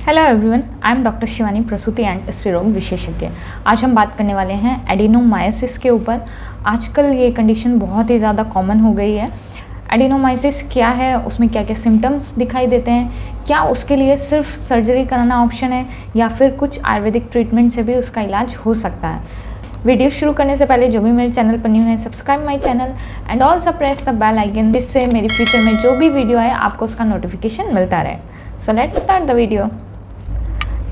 Hello everyone, I am doctor Shivani प्रसूति and स्त्री रोग विशेषज्ञ। आज हम बात करने वाले हैं एडिनोमायोसिस के ऊपर। आजकल ये कंडीशन बहुत ही ज़्यादा कॉमन हो गई है। एडिनोमायोसिस क्या है, उसमें क्या क्या सिम्टम्स दिखाई देते हैं, क्या उसके लिए सिर्फ सर्जरी कराना ऑप्शन है या फिर कुछ आयुर्वेदिक ट्रीटमेंट से भी उसका इलाज हो सकता है। वीडियो शुरू करने से पहले जो भी मेरे चैनल पर न्यू है, subscribe my channel and also press the bell icon, जिससे मेरी फ्यूचर में जो भी वीडियो आए आपको उसका नोटिफिकेशन मिलता रहे। So let's start the video.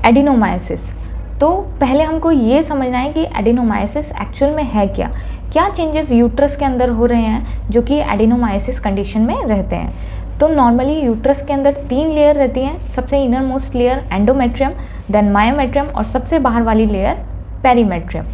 Adenomyosis, तो पहले हमको ये समझना है कि एडिनोमायोसिस एक्चुअल में है क्या। क्या चेंजेस यूट्रस के अंदर हो रहे हैं जो कि एडिनोमायोसिस कंडीशन में रहते हैं। तो नॉर्मली यूट्रस के अंदर 3 लेयर रहती हैं। सबसे inner most layer endometrium, then myometrium और सबसे बाहर वाली लेयर पेरीमेट्रियम।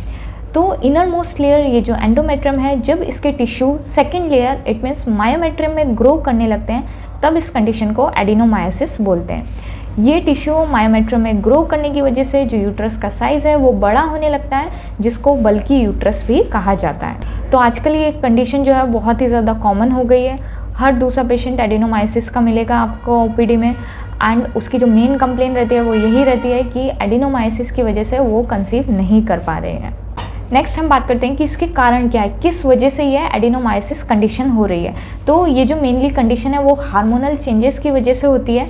तो इनर मोस्ट लेयर ये जो एंडोमेट्रियम है, जब इसके tissue second layer it means myometrium में ग्रो करने लगते हैं, तब इस कंडीशन को एडिनोमायोसिस बोलते हैं। ये टिश्यू मायोमेट्रियम में ग्रो करने की वजह से जो यूट्रस का साइज़ है वो बड़ा होने लगता है, जिसको बल्की यूट्रस भी कहा जाता है। तो आजकल ये कंडीशन जो है बहुत ही ज़्यादा कॉमन हो गई है। हर दूसरा पेशेंट एडिनोमायोसिस का मिलेगा आपको ओपीडी में, एंड उसकी जो मेन कंप्लेन रहती है वो यही रहती है कि एडिनोमायोसिस की वजह से वो कंसीव नहीं कर पा रहे हैं। नेक्स्ट हम बात करते हैं कि इसके कारण क्या है, किस वजह से ये एडिनोमायोसिस कंडीशन हो रही है। तो ये जो मेनली कंडीशन है वो हार्मोनल चेंजेस की वजह से होती है।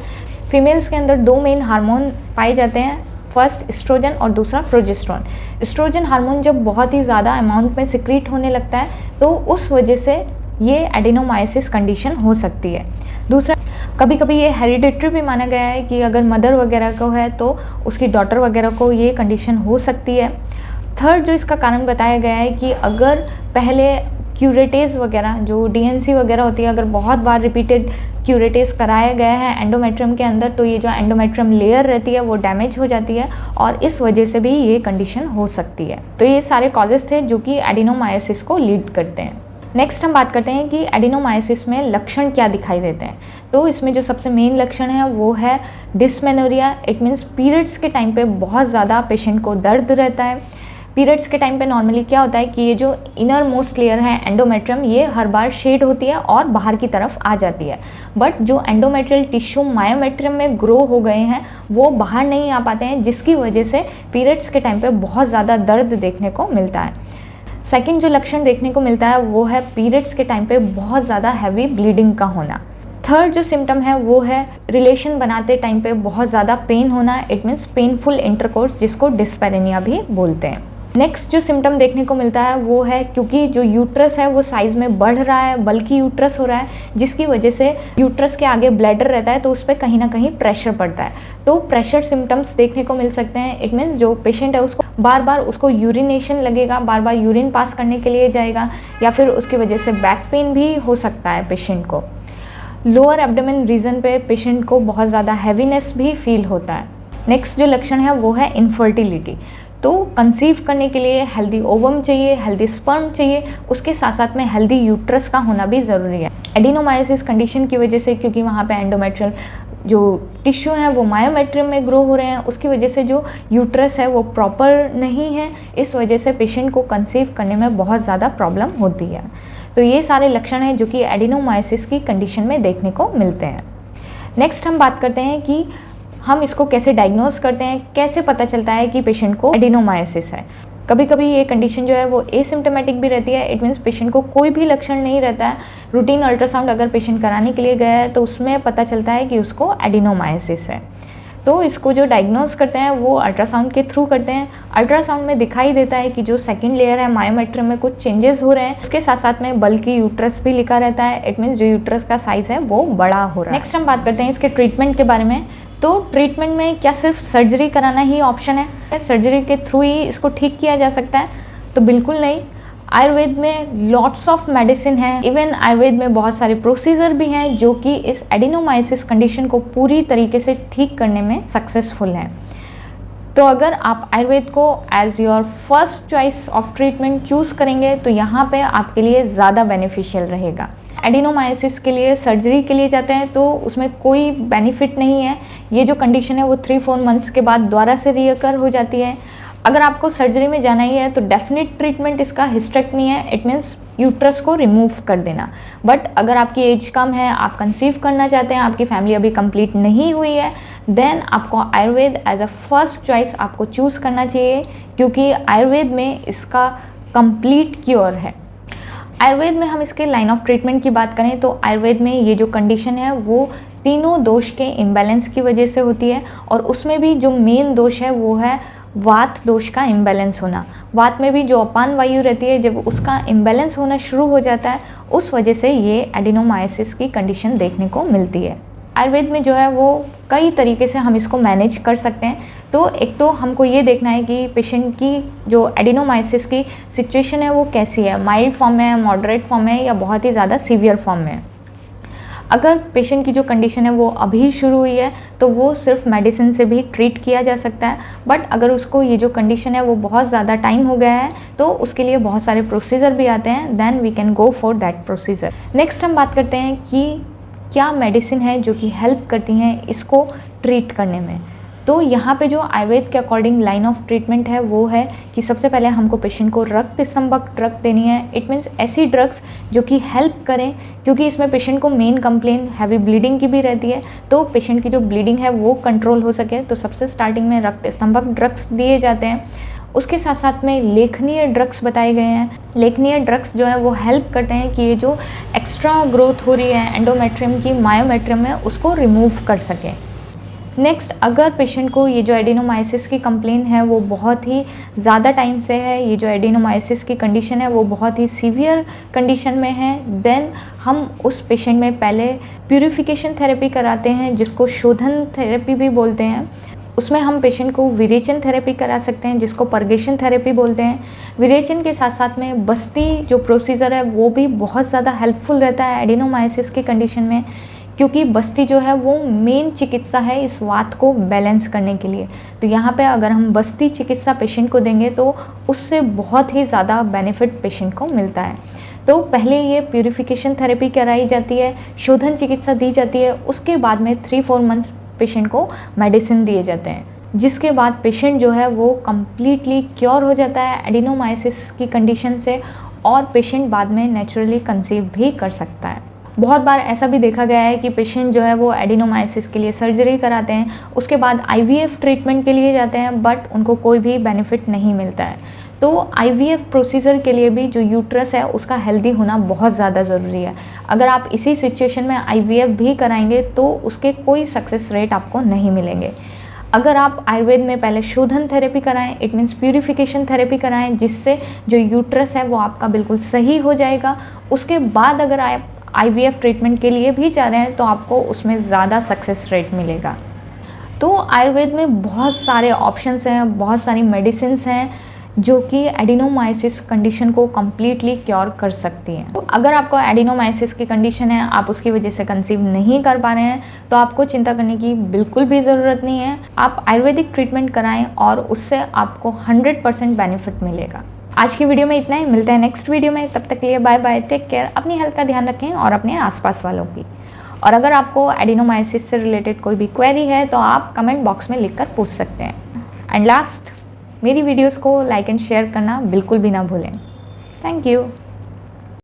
फीमेल्स के अंदर 2 मेन हार्मोन पाए जाते हैं, फर्स्ट एस्ट्रोजन और दूसरा प्रोजेस्टेरोन। एस्ट्रोजन हार्मोन जब बहुत ही ज़्यादा अमाउंट में सिक्रीट होने लगता है तो उस वजह से ये एडिनोमायोसिस कंडीशन हो सकती है। दूसरा, कभी कभी ये हेरिडिटरी भी माना गया है कि अगर मदर वगैरह को है तो उसकी डॉटर वगैरह को ये कंडीशन हो सकती है। थर्ड जो इसका कारण बताया गया है कि अगर पहले क्यूरेटेज वगैरह जो डीएनसी वगैरह होती है, अगर बहुत बार रिपीटेड क्यूरेटेज कराया गया है एंडोमेट्रियम के अंदर, तो ये जो एंडोमेट्रियम लेयर रहती है वो डैमेज हो जाती है और इस वजह से भी ये कंडीशन हो सकती है। तो ये सारे कॉजेज़ थे जो कि एडिनोमायोसिस को लीड करते हैं। नेक्स्ट हम बात करते हैं कि एडिनोमायोसिस में लक्षण क्या दिखाई देते हैं। तो इसमें जो सबसे मेन लक्षण है वो है डिस्मेनोरिया। इट मीन्स पीरियड्स के टाइम पे बहुत ज़्यादा पेशेंट को दर्द रहता है। पीरियड्स के टाइम पे नॉर्मली क्या होता है कि ये जो इनर मोस्ट लेयर है एंडोमेट्रियम, ये हर बार शेड होती है और बाहर की तरफ आ जाती है, बट जो एंडोमेट्रियल टिश्यू मायोमेट्रियम में ग्रो हो गए हैं वो बाहर नहीं आ पाते हैं, जिसकी वजह से पीरियड्स के टाइम पे बहुत ज़्यादा दर्द देखने को मिलता है। सेकेंड जो लक्षण देखने को मिलता है वो है पीरियड्स के टाइम पे बहुत ज़्यादा हैवी ब्लीडिंग का होना। थर्ड जो सिम्टम है वो है रिलेशन बनाते टाइम पे बहुत ज़्यादा पेन होना। इट मीन्स पेनफुल इंटरकोर्स, जिसको डिस्पेरेनिया भी बोलते हैं। नेक्स्ट जो सिम्टम देखने को मिलता है वो है, क्योंकि जो यूट्रस है वो साइज़ में बढ़ रहा है, बल्कि यूट्रस हो रहा है, जिसकी वजह से यूट्रस के आगे ब्लैडर रहता है तो उस पर कहीं ना कहीं प्रेशर पड़ता है। तो प्रेशर सिम्टम्स देखने को मिल सकते हैं। इट मीन्स जो पेशेंट है उसको बार बार उसको यूरिनेशन लगेगा, बार बार यूरिन पास करने के लिए जाएगा, या फिर उसकी वजह से बैक पेन भी हो सकता है पेशेंट को। लोअर एब्डोमेन रीजन पे पेशेंट को बहुत ज़्यादा हैवीनेस भी फील होता है। नेक्स्ट जो लक्षण है वो है इनफर्टिलिटी। तो कंसीव करने के लिए हेल्दी ओवम चाहिए, हेल्दी स्पर्म चाहिए, उसके साथ साथ में हेल्दी यूट्रस का होना भी ज़रूरी है। एडिनोमायोसिस कंडीशन की वजह से, क्योंकि वहाँ पे एंडोमेट्रियल जो टिश्यू हैं वो मायोमेट्रियम में ग्रो हो रहे हैं, उसकी वजह से जो यूट्रस है वो प्रॉपर नहीं है, इस वजह से पेशेंट को कंसीव करने में बहुत ज़्यादा प्रॉब्लम होती है। तो ये सारे लक्षण हैं जो कि एडिनोमायोसिस की कंडीशन में देखने को मिलते हैं। नेक्स्ट हम बात करते हैं कि हम इसको कैसे डायग्नोज करते हैं, कैसे पता चलता है कि पेशेंट को एडिनोमायोसिस है। कभी कभी ये कंडीशन जो है वो एसिम्प्टोमेटिक भी रहती है। इट मीन्स पेशेंट को कोई भी लक्षण नहीं रहता है। रूटीन अल्ट्रासाउंड अगर पेशेंट कराने के लिए गया है तो उसमें पता चलता है कि उसको एडिनोमायोसिस है। तो इसको जो डायग्नोज करते हैं वो अल्ट्रासाउंड के थ्रू करते हैं। अल्ट्रासाउंड में दिखाई देता है कि जो सेकंड लेयर है मायोमेट्रियम में कुछ चेंजेस हो रहे हैं, उसके साथ साथ में बल्कि यूट्रस भी लिखा रहता है। इट मीन्स जो यूट्रस का साइज़ है वो बड़ा हो रहा है। नेक्स्ट हम बात करते हैं इसके ट्रीटमेंट के बारे में। तो ट्रीटमेंट में क्या सिर्फ सर्जरी कराना ही ऑप्शन है? सर्जरी के थ्रू ही इसको ठीक किया जा सकता है? तो बिल्कुल नहीं। आयुर्वेद में लॉट्स ऑफ मेडिसिन है। इवन आयुर्वेद में बहुत सारे प्रोसीजर भी हैं जो कि इस एडिनोमायोसिस कंडीशन को पूरी तरीके से ठीक करने में सक्सेसफुल हैं। तो अगर आप आयुर्वेद को as your first choice of treatment choose करेंगे तो यहाँ पे आपके लिए ज़्यादा बेनिफिशियल रहेगा। एडिनोमायोसिस के लिए सर्जरी के लिए जाते हैं तो उसमें कोई बेनिफिट नहीं है। ये जो कंडीशन है वो 3-4 मंथ्स के बाद दोबारा से रीअकर हो जाती है। अगर आपको सर्जरी में जाना ही है तो डेफिनेट ट्रीटमेंट इसका हिस्टेरेक्टमी है। इट मीन्स यूट्रस को रिमूव कर देना। बट अगर आपकी एज कम है, आप कंसीव करना चाहते हैं, आपकी फैमिली अभी कंप्लीट नहीं हुई है, देन आपको Ayurveda as a first choice आपको चूज़ करना चाहिए, क्योंकि आयुर्वेद में इसका कंप्लीट क्योर है। आयुर्वेद में हम इसके लाइन ऑफ ट्रीटमेंट की बात करें तो आयुर्वेद में ये जो कंडीशन है वो तीनों दोष के इम्बैलेंस की वजह से होती है, और उसमें भी जो मेन दोष है वो है वात दोष का इम्बैलेंस होना। वात में भी जो अपान वायु रहती है, जब उसका इम्बैलेंस होना शुरू हो जाता है, उस वजह से ये एडिनोमाइसिस की कंडीशन देखने को मिलती है। आयुर्वेद में जो है वो कई तरीके से हम इसको मैनेज कर सकते हैं। तो एक तो हमको ये देखना है कि पेशेंट की जो एडिनोमाइसिस की सिचुएशन है वो कैसी है, माइल्ड फॉर्म में है, मॉडरेट फॉर्म में है, या बहुत ही ज़्यादा सीवियर फॉर्म में है। अगर पेशेंट की जो कंडीशन है वो अभी शुरू हुई है तो वो सिर्फ मेडिसिन से भी ट्रीट किया जा सकता है। बट अगर उसको ये जो कंडीशन है वो बहुत ज़्यादा टाइम हो गया है तो उसके लिए बहुत सारे प्रोसीजर भी आते हैं, then we can go for that procedure. Next हम बात करते हैं कि क्या मेडिसिन है जो कि हेल्प करती हैं इसको ट्रीट करने में। तो यहाँ पे जो आयुर्वेद के अकॉर्डिंग लाइन ऑफ ट्रीटमेंट है वो है कि सबसे पहले हमको पेशेंट को रक्त संबक ड्रग देनी है। इट मीन्स ऐसी ड्रग्स जो कि हेल्प करें, क्योंकि इसमें पेशेंट को मेन कंप्लेन हैवी ब्लीडिंग की भी रहती है, तो पेशेंट की जो ब्लीडिंग है वो कंट्रोल हो सके। तो सबसे स्टार्टिंग में रक्त संबक ड्रग्स दिए जाते हैं। उसके साथ साथ में लेखनीय ड्रग्स बताए गए हैं। लेखनीय ड्रग्स जो है वो हेल्प करते हैं कि ये जो एक्स्ट्रा ग्रोथ हो रही है एंडोमेट्रियम की मायोमेट्रियम में, उसको रिमूव कर सकें। नेक्स्ट, अगर पेशेंट को ये जो एडिनोमाइसिस की कंप्लेन है वो बहुत ही ज़्यादा टाइम से है, ये जो एडिनोमाइसिस की कंडीशन है वो बहुत ही सीवियर कंडीशन में है, देन हम उस पेशेंट में पहले प्यूरिफिकेशन थेरेपी कराते हैं, जिसको शोधन थेरेपी भी बोलते हैं। उसमें हम पेशेंट को विरेचन थेरेपी करा सकते हैं, जिसको पर्गेशन थेरेपी बोलते हैं। विरेचन के साथ साथ में बस्ती जो प्रोसीजर है वो भी बहुत ज़्यादा हेल्पफुल रहता है एडिनोमाइसिस की कंडीशन में, क्योंकि बस्ती जो है वो मेन चिकित्सा है इस वात को बैलेंस करने के लिए। तो यहाँ पे अगर हम बस्ती चिकित्सा पेशेंट को देंगे तो उससे बहुत ही ज़्यादा बेनिफिट पेशेंट को मिलता है। तो पहले ये प्यूरिफिकेशन थेरेपी कराई जाती है, शोधन चिकित्सा दी जाती है, उसके बाद में 3-4 मंथ्स पेशेंट को मेडिसिन दिए जाते हैं, जिसके बाद पेशेंट जो है वो कम्प्लीटली क्योर हो जाता है एडिनोमाइसिस की कंडीशन से, और पेशेंट बाद में नेचुरली कंसीव भी कर सकता है। बहुत बार ऐसा भी देखा गया है कि पेशेंट जो है वो एडिनोमाइसिस के लिए सर्जरी कराते हैं, उसके बाद IVF ट्रीटमेंट के लिए जाते हैं, बट उनको कोई भी बेनिफिट नहीं मिलता है। तो IVF प्रोसीजर के लिए भी जो यूट्रस है उसका हेल्दी होना बहुत ज़्यादा ज़रूरी है। अगर आप इसी सिचुएशन में IVF भी कराएंगे तो उसके कोई सक्सेस रेट आपको नहीं मिलेंगे। अगर आप आयुर्वेद में पहले शोधन थेरेपी कराएं, इट मीन्स प्यूरिफिकेशन थेरेपी कराएं, जिससे जो यूट्रस है वो आपका बिल्कुल सही हो जाएगा, उसके बाद अगर आप IVF ट्रीटमेंट के लिए भी जा रहे हैं तो आपको उसमें ज़्यादा सक्सेस रेट मिलेगा। तो आयुर्वेद में बहुत सारे ऑप्शंस हैं, बहुत सारी मेडिसिन्स हैं जो कि एडिनोमाइसिस कंडीशन को कम्प्लीटली क्योर कर सकती हैं। तो अगर आपको एडिनोमाइसिस की कंडीशन है, आप उसकी वजह से कंसीव नहीं कर पा रहे हैं, तो आपको चिंता करने की बिल्कुल भी ज़रूरत नहीं है। आप आयुर्वेदिक ट्रीटमेंट कराएं और उससे आपको 100% बेनिफिट मिलेगा। आज की वीडियो में इतना ही, मिलते हैं नेक्स्ट वीडियो में। तब तक के लिए बाय बाय, टेक केयर, अपनी हेल्थ का ध्यान रखें और अपने आसपास वालों की। और अगर आपको एडिनोमाइसिस से रिलेटेड कोई भी क्वेरी है तो आप कमेंट बॉक्स में लिखकर पूछ सकते हैं। एंड लास्ट, मेरी वीडियोस को लाइक एंड शेयर करना बिल्कुल भी ना भूलें। Thank you.